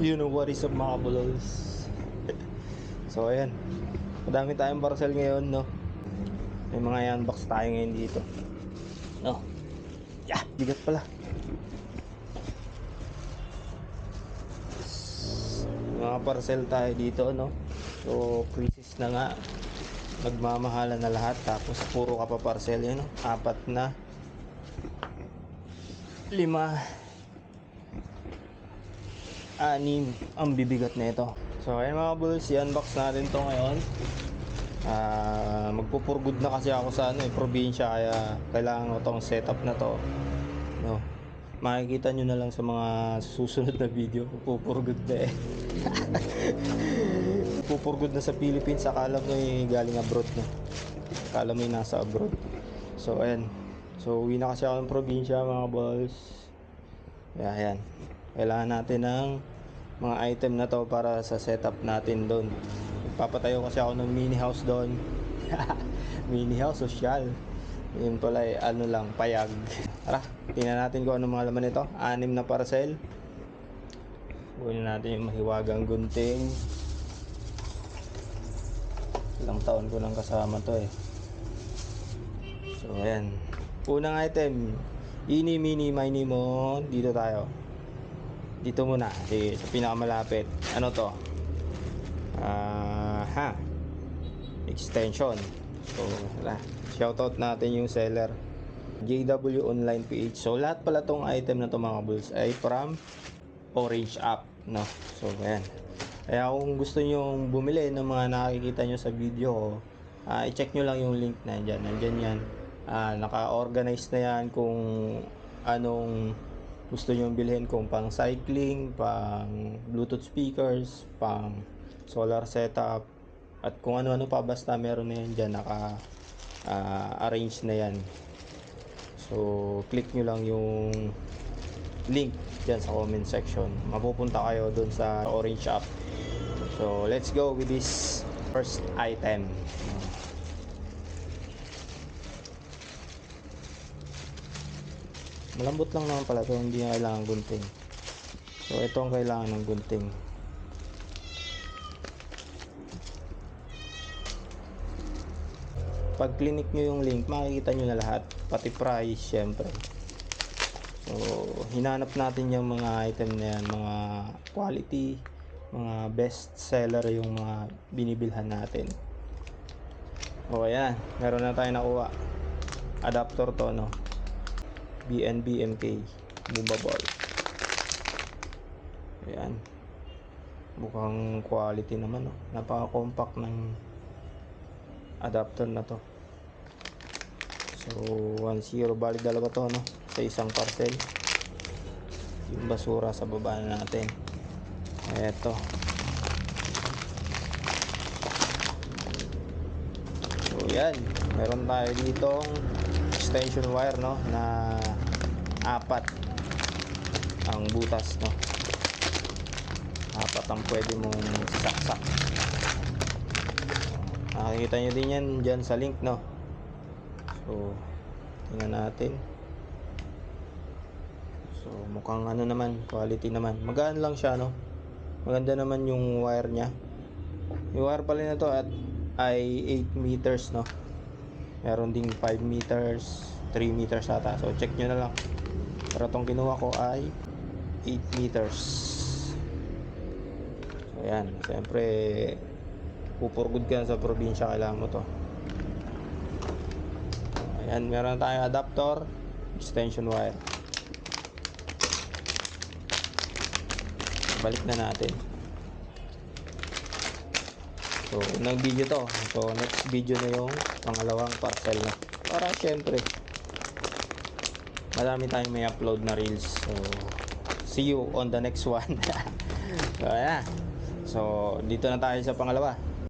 You know what is up mga bulols. So ayan, madami tayong parcel ngayon, no. May mga unbox tayo ngayon dito, no. Yeah, bigat pala. Mga parcel tayo dito, no. So crisis na nga, nagmamahalan na lahat. Tapos puro ka pa parcel yan, no. 4 na 5 6 ang bibigat na ito. So ayun mga bulls, i-unbox natin to ngayon. Magpupurgod na kasi ako sa probinsya, kaya kailangan ko tong setup na to, no. Makikita nyo na lang sa mga susunod na video. Pupurgod na pupurgod na sa Philippines. Akala mo galing abroad na, akala mo nasa abroad. So ayan, so uwi na kasi ako ng probinsya mga bulls. Ayan, kailangan natin ng mga item na to para sa setup natin doon. Papatayo kasi ako ng mini house doon. Mini house social. Yun pala ano lang, payag. Tara, tingnan natin kung ano mga laman nito. 6 na parcel. Kunin natin yung mahiwagang gunting. Ilang taon ko nang kasama to So ayan, unang item, ini mini mini mo. Dito tayo. Dito muna, sa pinakamalapit. Ano to? Extension. So, shoutout natin yung seller, JW Online PH. So, lahat pala tong item na to mga bulls ay from Orange App, no? So, ayan. Kaya kung gusto nyo bumili ng mga nakikita nyo sa video ko, i-check nyo lang yung link na dyan. Nandyan yan. Naka-organize na yan kung anong gusto nyo bilhin, kung pang cycling, pang Bluetooth speakers, pang solar setup, at kung ano-ano pa, basta meron na yan dyan, naka-arrange na yan. So click nyo lang yung link dyan sa comment section, mapupunta kayo dun sa Orange App. So let's go with this first item. Malambot lang naman pala ito, hindi na kailangan gunting. So ito ang kailangan ng gunting. Pag click nyo yung link, makikita nyo na lahat, pati price syempre. So hinanap natin yung mga item na yan, mga quality, mga best seller yung mga binibilhan natin. O ayan, meron na tayo nakuha. Adapter to, no. BNB MK movable. Ayan, mukhang quality naman, no? Napaka-compact ng adapter na to. So 1.0, balik dalawa to, no, sa isang parcel. Yung basura sa baba na natin. Eto. So yan, meron tayo ditong extension wire, no, na 4 ang butas, no. 4 ang pwede mong saksak. Nakikita nyo din yan dyan sa link, no. So tingnan natin. So mukhang ano naman, quality naman, magaan lang siya, no. Maganda naman yung wire nya. Yung wire pala na to ay 8 meters, no. Meron ding 5 meters, 3 meters ata. So check nyo na lang. Pero itong kinuha ko ay 8 meters. So ayan, siyempre pupurgod ka sa probinsya, kailangan mo to. So, ayan, meron tayong adapter, extension wire. Balik na natin. So unang video to. So next video na yung pangalawang parcel na, para syempre marami tayong may upload na reels. So see you on the next one. So ayan, so dito na tayo sa pangalawa.